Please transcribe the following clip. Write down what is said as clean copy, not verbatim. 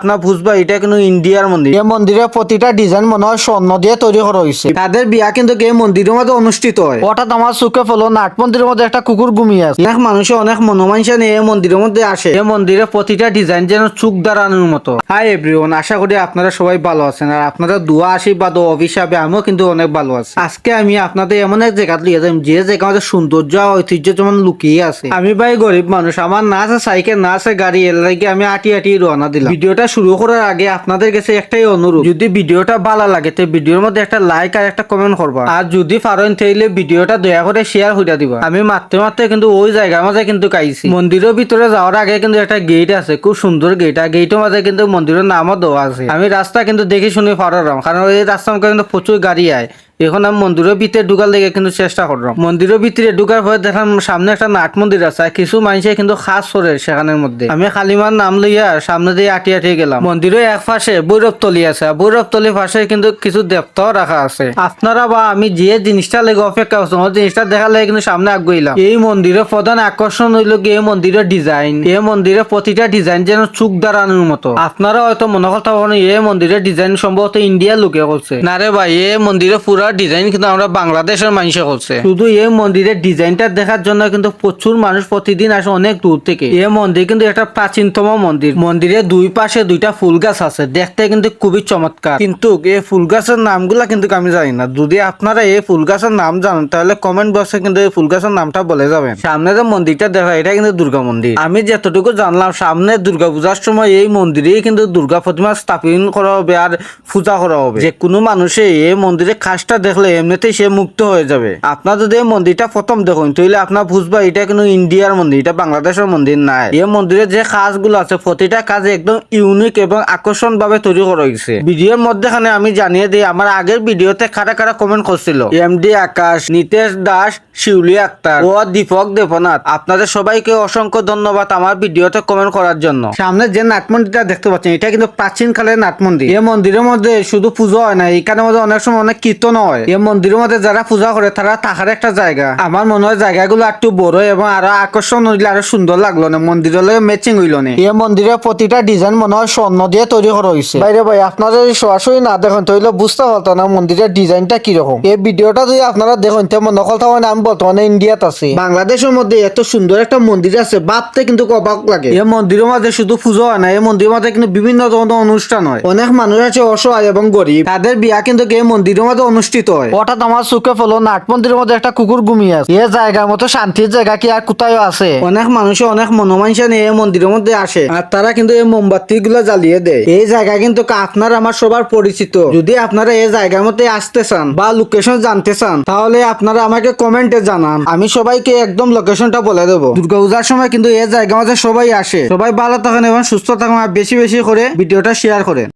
আপনার বুঝবা এটা কিন্তু ইন্ডিয়ার মন্দির। এই মন্দিরের প্রতিটা ডিজাইন মনে হয় স্বর্ণ দিয়ে তৈরি করা হয়েছে। তাদের বিয়া কিন্তু এই মন্দিরের মধ্যে অনুষ্ঠিত হয়। হঠাৎ আমার চোখে ফেলো নাট মন্দিরের মধ্যে একটা কুকুর ঘুমিয়ে আছে। অনেক মানুষে অনেক মনোমানসা নিয়ে এই মন্দিরের মধ্যে আসে। এই মন্দিরের প্রতিটা ডিজাইন যেন চোখ দাঁড়ানোর মতো। হাই এভরিওয়ান, আশা করি আপনারা সবাই ভালো আছেন আর আপনাদের দোয়া আশীর্বাদ ও অভিশাপে আমিও কিন্তু অনেক ভালো আছি। আজকে আমি আপনাদের এমন এক জায়গা লিয়ে যাই যে জায়গা আমাদের সৌন্দর্য ঐতিহ্য যেমন লুকিয়ে আছে। আমি ভাই গরিব মানুষ, আমার না আছে সাইকেল না আছে গাড়ি, এর লাগে আমি আটি রওনা দিলাম। ভিডিওটা শুরু করার আগে আপনাদের কাছে একটাই অনুরোধ, যদি ভিডিওটা ভালো লাগে তো ভিডিওর মধ্যে একটা লাইক আর একটা কমেন্ট করবা, আর যদি পারেন তাইলে ভিডিওটা দয়া করে শেয়ার করে দিবা। আমি মারতে মারতে কিন্তু ওই জায়গার মাঝে কিন্তু কাইছি। মন্দিরের ভিতরে যাওয়ার আগে কিন্তু একটা গেট আছে, খুব সুন্দর গেট, আর গেটের মাঝে কিন্তু মন্দিরের নামও দেওয়া আছে। আমি রাস্তা কিন্তু দেখে শুনে পারলাম, কারণ এই রাস্তা কিন্তু প্রচুর গাড়ি আয়। এখন আমি মন্দিরের ভিতরে ঢুকার লেগে কিন্তু চেষ্টা করলাম। মন্দিরের ভিতরে ঢুকার পরে দেখলাম সামনে একটা নাট মন্দির আছে, কিছু মানুষে কিন্তু খাস করে সেখানের মধ্যে। আমি কালিমার নাম লইয়া সামনে দিয়ে আটি গেলাম। মন্দিরের এক পাশে ভৈরবতলি আছে, ভৈরবতলির পাশে কিন্তু কিছু দেবতাও রাখা আছে। আপনারা বা আমি যে জিনিসটা লেগে অপেক্ষা করছি ওই জিনিসটা দেখার লেগে কিন্তু সামনে আগুইলাম। এই মন্দিরের প্রধান আকর্ষণ হইল কি এই মন্দিরের ডিজাইন। এই মন্দিরের প্রতিটা ডিজাইন যেন চোখ দাঁড়ানোর মতো। আপনারা হয়তো মনে করতে পারেন এই মন্দিরের ডিজাইন সম্ভবত ইন্ডিয়ার লোকে করছে। না রে ভাই, এই মন্দিরের পুরা ডিজাইন কিন্তু আমরা বাংলাদেশের মানুষে করছে। শুধু এই মন্দিরের ডিজাইনটা দেখার জন্য কিন্তু প্রচুর মানুষ প্রতিদিন আসে অনেক দূর থেকে। এই মন্দির কিন্তু একটা প্রাচীনতম মন্দির। মন্দিরের দুই পাশে দুইটা ফুল গাছ আছে, দেখতে কিন্তু খুবই চমৎকার। কিন্তু এই ফুল গাছের নামগুলা কিন্তু আমি জানি না। যদি আপনারা এই ফুল গাছের নাম জানেন তাহলে কমেন্ট বক্সে কিন্তু এই ফুল গাছের নামটা বলে যাবেন। সামনে যে মন্দিরটা দেখা এটা কিন্তু দুর্গা মন্দির। আমি যতটুকু জানলাম সামনে দুর্গা পূজার সময় এই মন্দিরেই কিন্তু দুর্গা প্রতিমা স্থাপন করা হবে আর পূজা করা হবে। যে কোনো মানুষে এই মন্দিরের খাসটা দেখলে এমনিতেই সে মুক্ত হয়ে যাবে। আপনার যদি এই মন্দিরটা প্রথম দেখুন তাহলে আপনার বুঝবা এটা কিন্তু ইন্ডিয়ার মন্দির, এটা বাংলাদেশের মন্দির নাই। এই মন্দিরের যে কাজগুলো আছে প্রতিটা কাজ একদম ইউনিক এবং আকর্ষণ ভাবে তৈরি করা হয়েছে। ভিডিওর মধ্যেখানে আমি জানিয়ে দিই, আমার আগের ভিডিওতে কারা কারা কমেন্ট করছিল, এমডি আকাশ, নিতেশ দাস, শিউলি আক্তার ও দীপক দেবনাথ, আপনাদের সবাইকে অসংখ্য ধন্যবাদ আমার ভিডিওতে কমেন্ট করার জন্য। সামনে যে নাট মন্দিরটা দেখতে পাচ্ছেন এটা কিন্তু প্রাচীন কালের নাট মন্দির। এই মন্দিরের মধ্যে শুধু পুজো হয় না, এখানে মধ্যে অনেক সময় অনেক কীর্তন হয়। এই মন্দিরের মধ্যে যারা পূজা করে তারা থাকার একটা জায়গা। আমার মনে হয় জায়গাগুলো একটু বড় এবং আরো আকর্ষণ হইলে আরো সুন্দর লাগলো না, মন্দিরের লগে ম্যাচিং হইল না। এই মন্দিরের প্রতিটা ডিজাইন মনে হয় স্বর্ণ দিয়ে তৈরি করা হয়েছে। বাইরে ভাই আপনারা যদি সরাসরি না দেখেন তাহলে বুঝতে পারতো না মন্দিরের ডিজাইনটা কিরকম। এই ভিডিওটা যদি আপনারা দেখেন তো মনে করতে পারেন আমি বর্তমানে ইন্ডিয়াতে আছি। বাংলাদেশের মধ্যে এত সুন্দর একটা মন্দির আছে ভাবতে কিন্তু অবাক লাগে। এই মন্দিরের মধ্যে শুধু পুজো হয় না, এই মন্দিরের মধ্যে কিন্তু বিভিন্ন ধরনের অনুষ্ঠান হয়। অনেক মানুষ আছে অসহায় এবং গরিব, তাদের বিয়া কিন্তু এই মন্দিরের মধ্যে অনুষ্ঠিত হয়। হঠাৎ আমার চোখে ফেলো নাট মন্দিরের মধ্যে একটা কুকুর ঘুমিয়ে আছে। এই জায়গার মতো শান্তির জায়গা কি আর কোথায় আছে? অনেক মানুষে অনেক মনোমানসা নিয়ে এই মন্দিরের মধ্যে আসে আর তারা কিন্তু এই মোমবাতি গুলো জ্বালিয়ে দেয়। এই জায়গা কিন্তু আপনার আমার সবার পরিচিত। যদি আপনারা এই জায়গার মধ্যে আসতে চান বা লোকেশন জানতে চান তাহলে আপনারা আমাকে কমেন্টে জানান, আমি সবাইকে একদম লোকেশনটা বলে দেবো। দুর্গাপূজার সময় কিন্তু এই জায়গার মধ্যে সবাই আসে। সবাই ভালো থাকেন এবং সুস্থ থাকেন আর বেশি বেশি করে ভিডিওটা শেয়ার করেন।